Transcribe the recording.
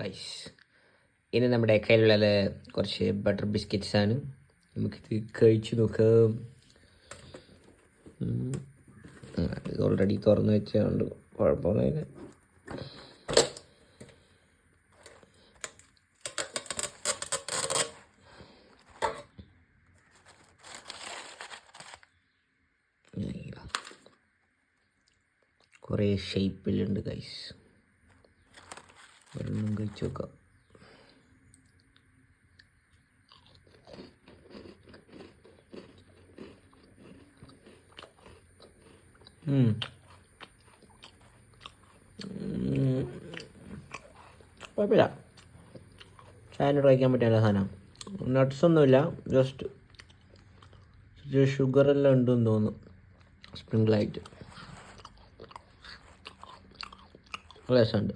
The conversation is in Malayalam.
റൈസ്. ഇനി നമ്മുടെ കയ്യിലുള്ളത് കുറച്ച് ബട്ടർ ബിസ്ക്കറ്റ്സാണ്. നമുക്കിത് കഴിച്ചു നോക്കാം. ഇത് ഓൾറെഡി തുറന്ന് വെച്ചുകൊണ്ട് കുഴപ്പമൊന്നുമില്ല. കുറേ ഷേപ്പിലുണ്ട് ഗൈസ്. ഒരെണ്ണം കഴിച്ച് നോക്കാം. കുഴപ്പമില്ല. ചായനോട് കഴിക്കാൻ പറ്റിയ സാധനം. നട്ട്സൊന്നുമില്ല, ജസ്റ്റ് ഷുഗറെല്ലാം ഉണ്ടെന്ന് തോന്നുന്നു സ്പ്രിങ്കിളായിട്ട്. രസമുണ്ട്.